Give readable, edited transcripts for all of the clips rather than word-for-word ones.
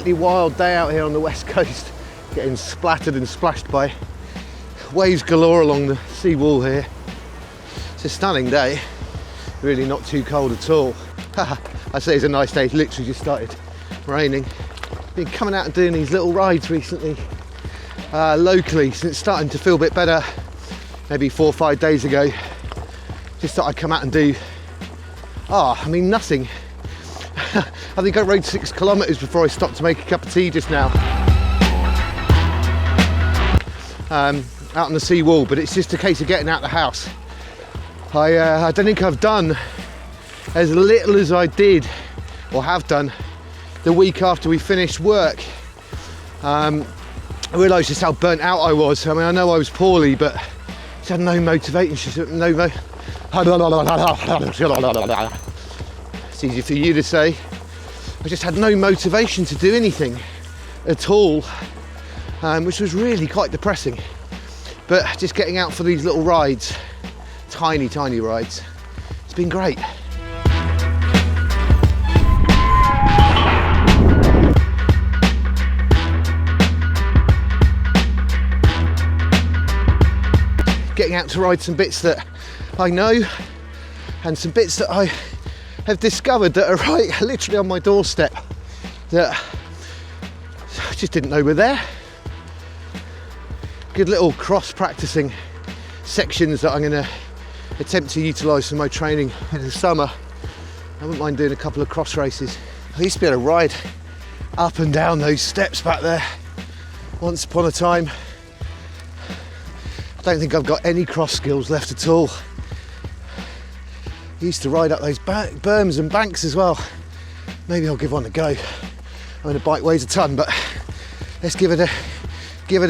slightly wild day out here on the west coast, getting splattered and splashed by waves galore along the sea wall here. It's a stunning day, really not too cold at all. I say it's a nice day, it's literally just started raining. Been coming out and doing these little rides recently, locally, since it's starting to feel a bit better, maybe 4 or 5 days ago. Just thought I'd come out and do, nothing. I think I rode 6 kilometres before I stopped to make a cup of tea just now. Out on the sea wall, but it's just a case of getting out of the house. I don't think I've done as little as I did, or have done, the week after we finished work. I realised just how burnt out I was. I mean, I know I was poorly, but just had no motivation. It's easy for you to say. I just had no motivation to do anything at all, which was really quite depressing. But just getting out for these little rides, tiny rides, it's been great. Getting out to ride some bits that I know, and some bits that I have discovered that are right literally on my doorstep that I just didn't know were there. Good little cross practicing sections that I'm going to attempt to utilise for my training in the summer. I wouldn't mind doing a couple of cross races. I used to be able to ride up and down those steps back there once upon a time. I don't think I've got any cross skills left at all. I used to ride up those berms and banks as well. Maybe I'll give one a go. I mean, a bike weighs a ton, but let's give it a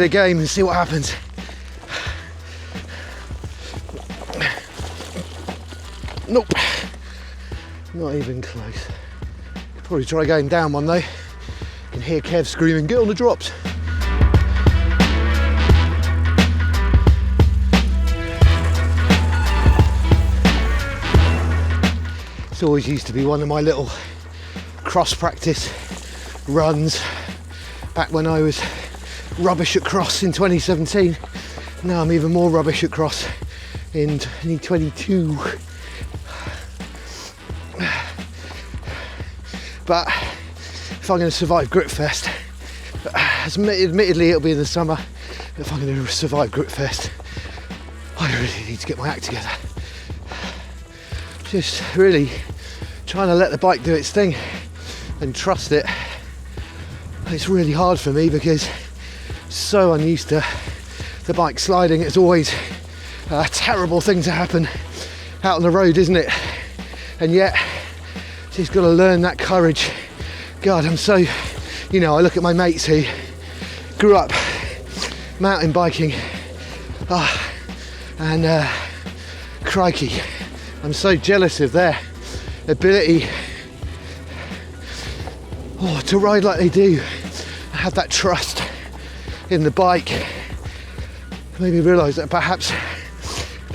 game and see what happens. Nope, not even close. Could probably try going down one though. You can hear Kev screaming, "Get on the drops." It's always used to be one of my little cross practice runs back when I was rubbish at cross in 2017. Now I'm even more rubbish at cross in 2022. But if I'm going to survive Gritfest, admittedly it'll be in the summer, if I'm going to survive Gritfest, I really need to get my act together. Just really trying to let the bike do its thing and trust it. It's really hard for me because so unused to the bike sliding. It's always a terrible thing to happen out on the road, isn't it? And yet just got to learn that courage. God, I'm so, I look at my mates who grew up mountain biking, and crikey, I'm so jealous of their ability to ride like they do, have that trust in the bike. Made me realise that perhaps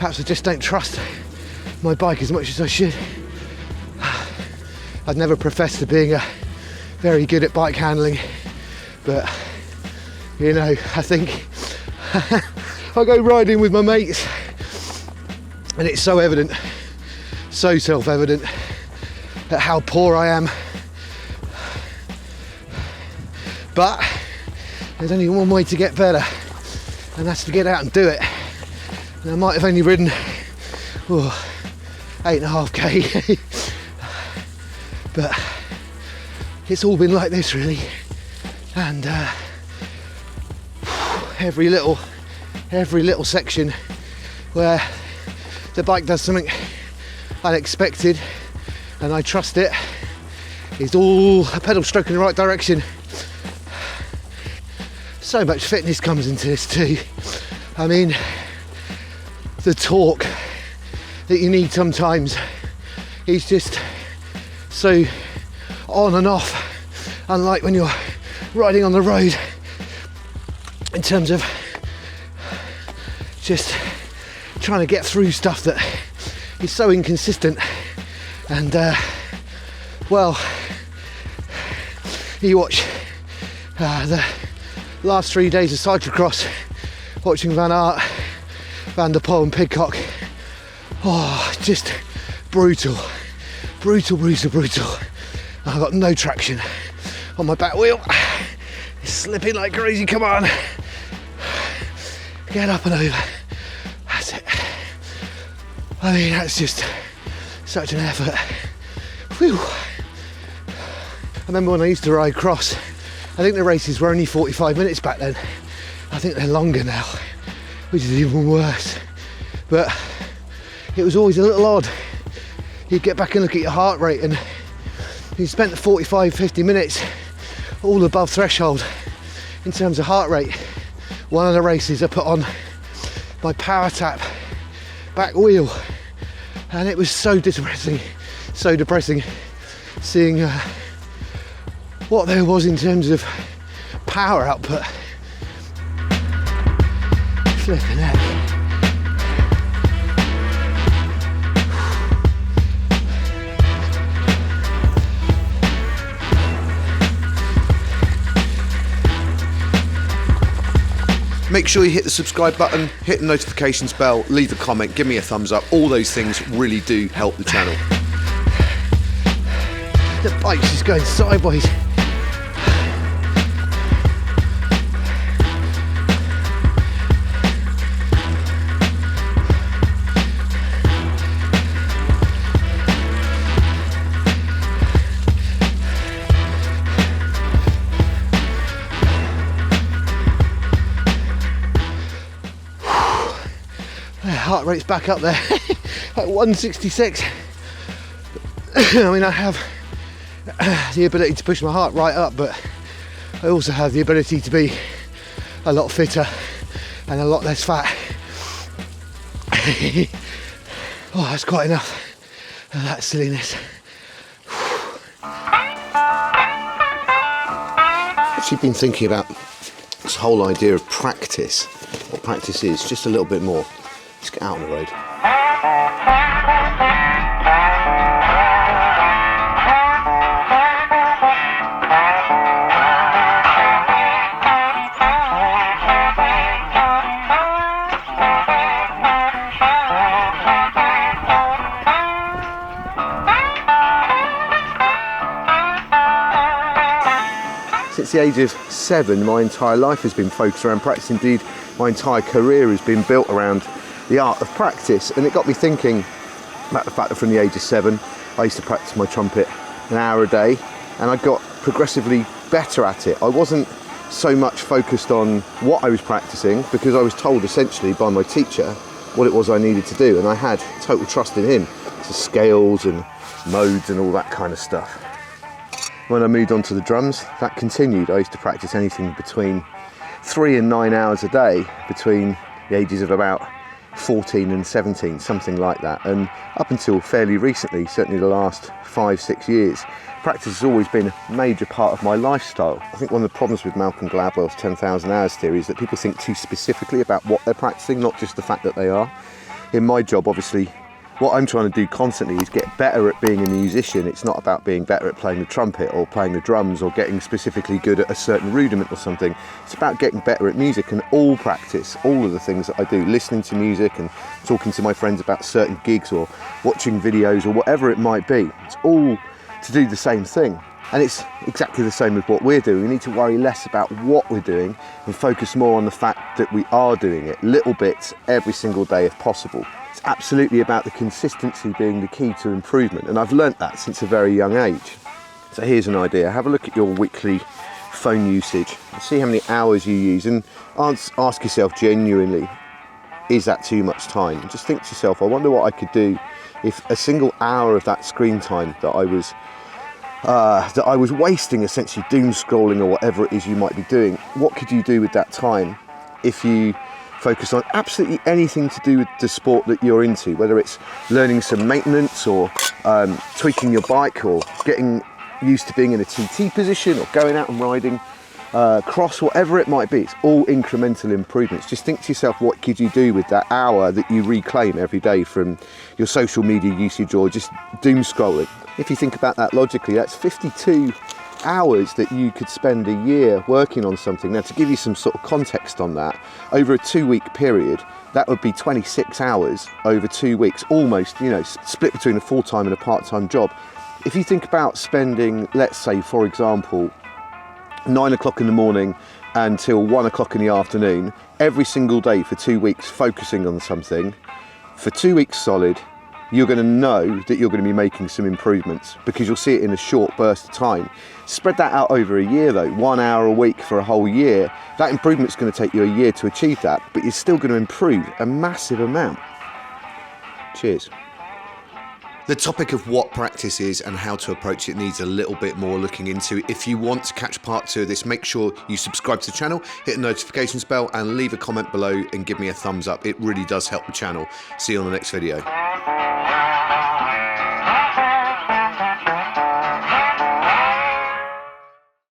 I just don't trust my bike as much as I should. I've never professed to being very good at bike handling, but I think I go riding with my mates and it's so evident, so self-evident at how poor I am. But there's only one way to get better, and that's to get out and do it. And I might have only ridden 8.5k, but it's all been like this really. And every little section where the bike does something unexpected and I trust it is all a pedal stroke in the right direction. So much fitness comes into this too. I mean, the torque that you need sometimes is just so on and off, unlike when you're riding on the road, in terms of just trying to get through stuff that is so inconsistent. And you watch The last 3 days of cyclocross, watching Van Aert, Van der Poel and Pidcock, just brutal. I've got no traction on my back wheel. It's slipping like crazy, come on. Get up and over. That's it. I mean, that's just such an effort. Whew. I remember when I used to ride cross, I think the races were only 45 minutes back then. I think they're longer now, which is even worse. But it was always a little odd. You'd get back and look at your heart rate and you spent the 45-50 minutes all above threshold in terms of heart rate. One of the races I put on my power tap back wheel, and it was so depressing seeing what there was in terms of power output. Flipping heck. Make sure you hit the subscribe button, hit the notifications bell, leave a comment, give me a thumbs up. All those things really do help the channel. The bike's just going sideways. Heart rate's back up there at 166. I mean, I have the ability to push my heart right up, but I also have the ability to be a lot fitter and a lot less fat. Oh, that's quite enough of that silliness. I've actually been thinking about this whole idea of practice, what practice is, just a little bit more. Let's get out on the road. Since the age of 7, my entire life has been focused around practice. Indeed, my entire career has been built around the art of practice, and it got me thinking about the fact that from the age of 7 I used to practice my trumpet an hour a day, and I got progressively better at it. I wasn't so much focused on what I was practicing because I was told essentially by my teacher what it was I needed to do, and I had total trust in him, so scales and modes and all that kind of stuff. When I moved on to the drums, that continued. I used to practice anything between 3 and 9 hours a day between the ages of about 14 and 17, something like that. And up until fairly recently, certainly the last 5-6 years, practice has always been a major part of my lifestyle. I think one of the problems with Malcolm Gladwell's 10,000 hours theory is that people think too specifically about what they're practicing, not just the fact that they are. In my job, obviously, what I'm trying to do constantly is get better at being a musician. It's not about being better at playing the trumpet or playing the drums or getting specifically good at a certain rudiment or something. It's about getting better at music, and all practice, all of the things that I do, listening to music and talking to my friends about certain gigs or watching videos or whatever it might be. It's all to do the same thing. And it's exactly the same with what we're doing. We need to worry less about what we're doing and focus more on the fact that we are doing it, little bits every single day if possible. It's absolutely about the consistency being the key to improvement, and I've learnt that since a very young age. So here's an idea. Have a look at your weekly phone usage and see how many hours you use, and ask yourself genuinely, is that too much time? And just think to yourself, I wonder what I could do if a single hour of that screen time that I was wasting, essentially doom scrolling or whatever it is you might be doing, what could you do with that time if you focus on absolutely anything to do with the sport that you're into, whether it's learning some maintenance or tweaking your bike or getting used to being in a TT position or going out and riding cross, whatever it might be. It's all incremental improvements. Just think to yourself, what could you do with that hour that you reclaim every day from your social media usage or just doom scrolling? If you think about that logically, that's 52 hours that you could spend a year working on something. Now, to give you some sort of context on that, over a 2-week period, that would be 26 hours over 2 weeks, almost, you know, split between a full-time and a part-time job. If you think about spending, let's say, for example, 9 o'clock in the morning until 1 o'clock in the afternoon, every single day for 2 weeks focusing on something, for 2 weeks solid, you're going to know that you're going to be making some improvements because you'll see it in a short burst of time. Spread that out over a year though, 1 hour a week for a whole year. That improvement's going to take you a year to achieve that, but you're still going to improve a massive amount. Cheers. The topic of what practice is and how to approach it needs a little bit more looking into. If you want to catch part 2 of this, make sure you subscribe to the channel, hit the notifications bell and leave a comment below and give me a thumbs up. It really does help the channel. See you on the next video.